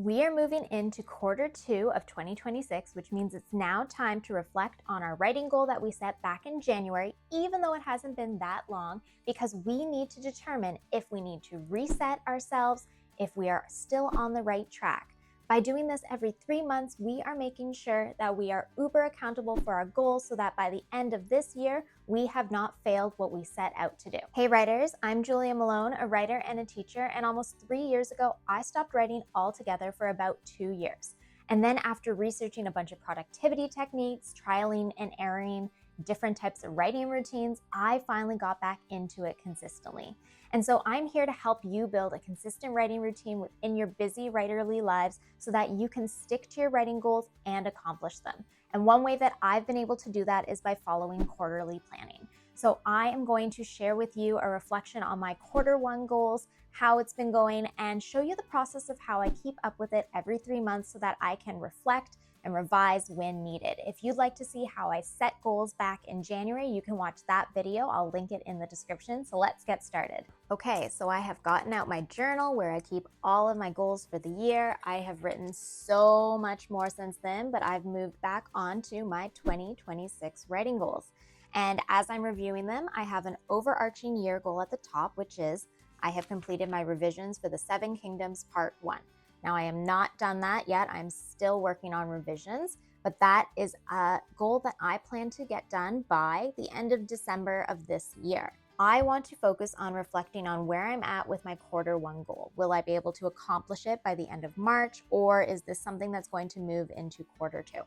We are moving into Q2 of 2026, which means it's now time to reflect on our writing goal that we set back in January, even though it hasn't been that long, because we need to determine if we need to reset ourselves, if we are still on the right track. By doing this every 3 months, we are making sure that we are uber accountable for our goals so that by the end of this year, we have not failed what we set out to do. Hey writers, I'm Julia Malone, a writer and a teacher, and almost 3 years ago, I stopped writing altogether for about 2 years. And then after researching a bunch of productivity techniques, trialing and erroring different types of writing routines, I finally got back into it consistently. And so I'm here to help you build a consistent writing routine within your busy writerly lives so that you can stick to your writing goals and accomplish them. And one way that I've been able to do that is by following quarterly planning. So I am going to share with you a reflection on my Q1 goals, how it's been going, and show you the process of how I keep up with it every 3 months so that I can reflect and revise when needed. If you'd like to see how I set goals back in January, you can watch that video. I'll link it in the description. So let's get started. Okay, so I have gotten out my journal where I keep all of my goals for the year. I have written so much more since then, but I've moved back onto my 2026 writing goals. And as I'm reviewing them, I have an overarching year goal at the top, which is I have completed my revisions for the Seven Kingdoms Part 1. Now, I am not done that yet. I'm still working on revisions, but that is a goal that I plan to get done by the end of December of this year. I want to focus on reflecting on where I'm at with my Q1 goal. Will I be able to accomplish it by the end of March, or is this something that's going to move into Q2?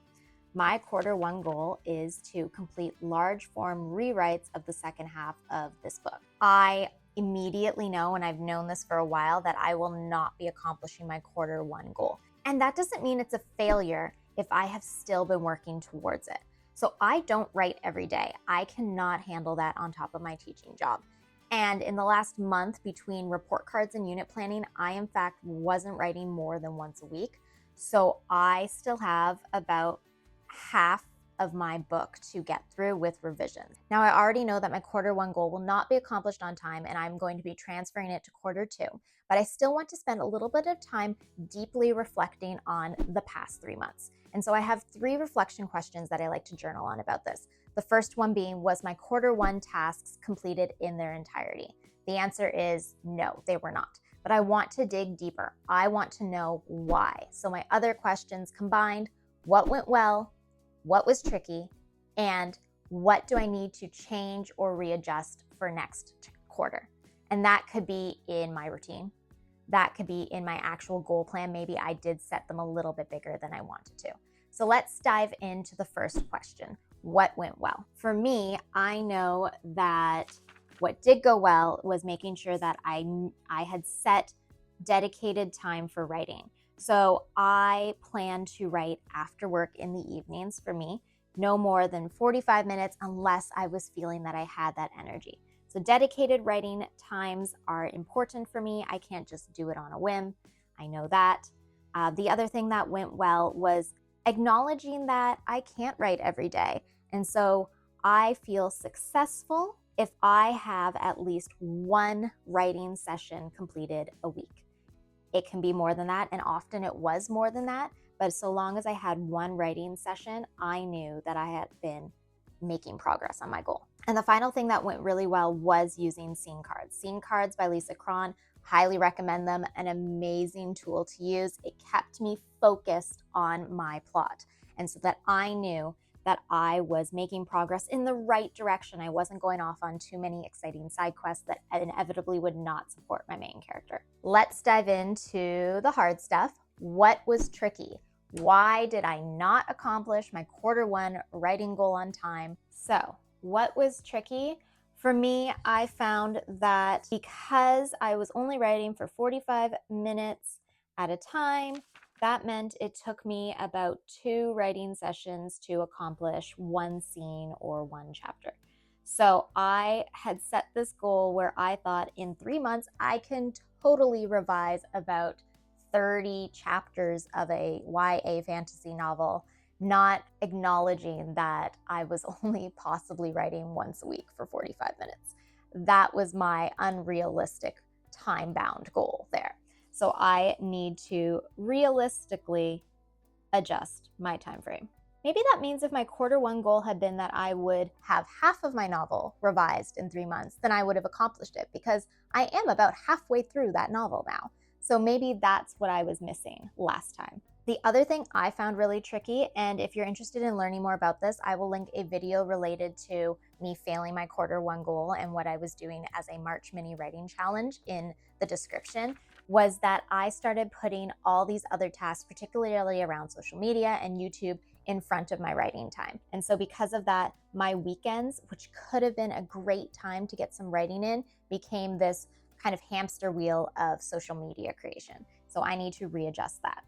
My Q1 goal is to complete large form rewrites of the second half of this book. I immediately know, and I've known this for a while, that I will not be accomplishing my Q1 goal. And that doesn't mean it's a failure if I have still been working towards it. So I don't write every day. I cannot handle that on top of my teaching job. And in the last month between report cards and unit planning, I in fact wasn't writing more than once a week. So I still have about half of my book to get through with revisions. Now, I already know that my Q1 goal will not be accomplished on time and I'm going to be transferring it to Q2, but I still want to spend a little bit of time deeply reflecting on the past 3 months. And so I have 3 reflection questions that I like to journal on about this. The first one being, was my Q1 tasks completed in their entirety? The answer is no, they were not. But I want to dig deeper. I want to know why. So my other questions combined: what went well, what was tricky, and what do I need to change or readjust for next quarter? And that could be in my routine. That could be in my actual goal plan. Maybe I did set them a little bit bigger than I wanted to. So let's dive into the first question. What went well? For me, I know that what did go well was making sure that I had set dedicated time for writing. So I plan to write after work in the evenings for me, no more than 45 minutes unless I was feeling that I had that energy. So dedicated writing times are important for me. I can't just do it on a whim. I know that. The other thing that went well was acknowledging that I can't write every day. And so I feel successful if I have at least one writing session completed a week. It can be more than that, and often it was more than that, but so long as I had one writing session, I knew that I had been making progress on my goal. And the final thing that went really well was using scene cards. Scene cards by Lisa Cron, highly recommend them, an amazing tool to use. It kept me focused on my plot, and so that I knew that I was making progress in the right direction. I wasn't going off on too many exciting side quests that inevitably would not support my main character. Let's dive into the hard stuff. What was tricky? Why did I not accomplish my Q1 writing goal on time? So, what was tricky? For me, I found that because I was only writing for 45 minutes at a time, that meant it took me about 2 writing sessions to accomplish one scene or one chapter. So I had set this goal where I thought in 3 months, I can totally revise about 30 chapters of a YA fantasy novel, not acknowledging that I was only possibly writing once a week for 45 minutes. That was my unrealistic time-bound goal there. So I need to realistically adjust my time frame. Maybe that means if my quarter one goal had been that I would have half of my novel revised in 3 months, then I would have accomplished it because I am about halfway through that novel now. So maybe that's what I was missing last time. The other thing I found really tricky, and if you're interested in learning more about this, I will link a video related to me failing my quarter one goal and what I was doing as a March mini writing challenge in the description, was that I started putting all these other tasks, particularly around social media and YouTube, in front of my writing time. And so because of that, my weekends, which could have been a great time to get some writing in, became this kind of hamster wheel of social media creation. So I need to readjust that.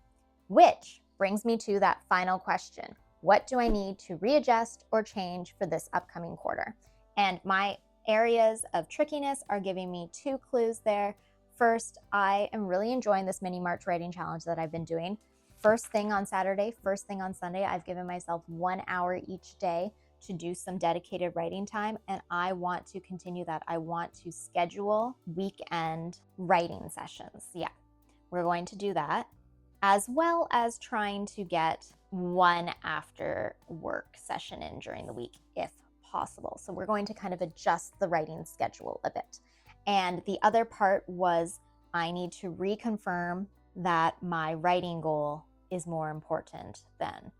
Which brings me to that final question. What do I need to readjust or change for this upcoming quarter? And my areas of trickiness are giving me 2 clues there. First, I am really enjoying this mini March writing challenge that I've been doing. First thing on Saturday, first thing on Sunday, I've given myself 1 hour each day to do some dedicated writing time, and I want to continue that. I want to schedule weekend writing sessions. Yeah, we're going to do that, as well as trying to get one after work session in during the week if possible. So we're going to kind of adjust the writing schedule a bit. And the other part was I need to reconfirm that my writing goal is more important than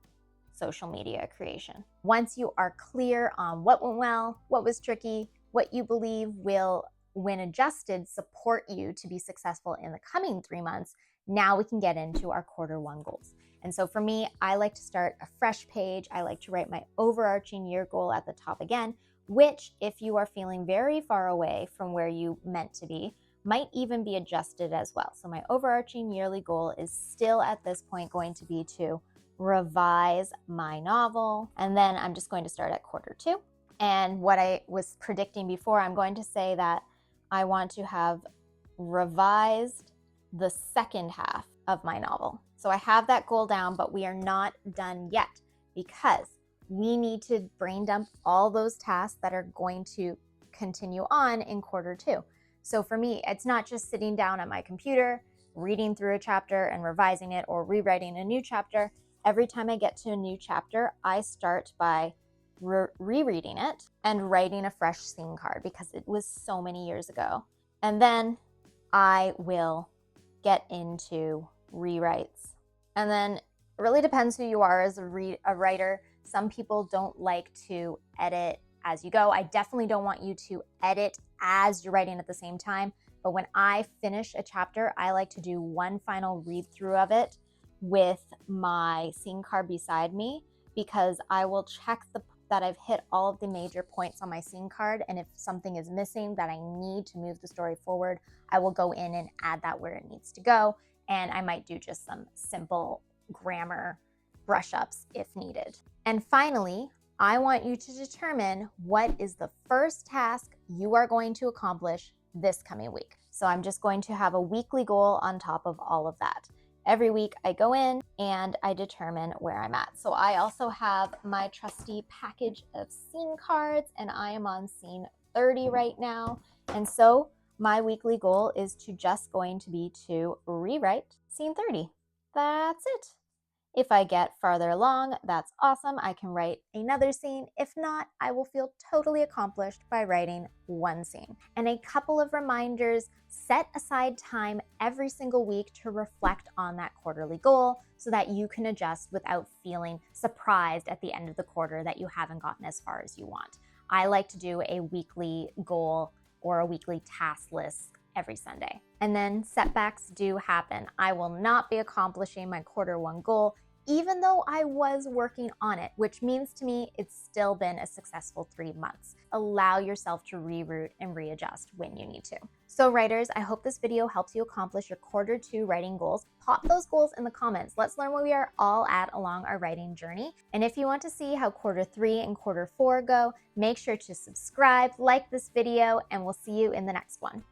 social media creation. Once you are clear on what went well, what was tricky, what you believe will, when adjusted, support you to be successful in the coming 3 months, now we can get into our quarter one goals. And so for me, I like to start a fresh page. I like to write my overarching year goal at the top again, which, if you are feeling very far away from where you meant to be, might even be adjusted as well. So my overarching yearly goal is still at this point going to be to revise my novel. And then I'm just going to start at quarter 2. And what I was predicting before, I'm going to say that I want to have revised the second half of my novel. So I have that goal down, but we are not done yet because we need to brain dump all those tasks that are going to continue on in quarter 2. So for me, it's not just sitting down at my computer, reading through a chapter and revising it or rewriting a new chapter. Every time I get to a new chapter, I start by rereading it and writing a fresh scene card because it was so many years ago. And then I will get into rewrites. And then it really depends who you are as a writer. Some people don't like to edit as you go. I definitely don't want you to edit as you're writing at the same time. But when I finish a chapter, I like to do one final read through of it with my scene card beside me, because I will check that I've hit all of the major points on my scene card. And if something is missing that I need to move the story forward, I will go in and add that where it needs to go. And I might do just some simple grammar brush ups if needed. And finally, I want you to determine what is the first task you are going to accomplish this coming week. So I'm just going to have a weekly goal on top of all of that. Every week I go in and I determine where I'm at. So I also have my trusty package of scene cards, and I am on scene 30 right now. And so my weekly goal is just going to be to rewrite scene 30. That's it. If I get farther along, that's awesome. I can write another scene. If not, I will feel totally accomplished by writing one scene. And a couple of reminders: set aside time every single week to reflect on that quarterly goal so that you can adjust without feeling surprised at the end of the quarter that you haven't gotten as far as you want. I like to do a weekly goal or a weekly task list every Sunday. And then setbacks do happen. I will not be accomplishing my quarter one goal even though I was working on it, which means to me it's still been a successful 3 months. Allow yourself to reroute and readjust when you need to. So writers, I hope this video helps you accomplish your quarter 2 writing goals. Pop those goals in the comments. Let's learn where we are all at along our writing journey. And if you want to see how quarter 3 and quarter 4 go, make sure to subscribe, like this video, and we'll see you in the next one.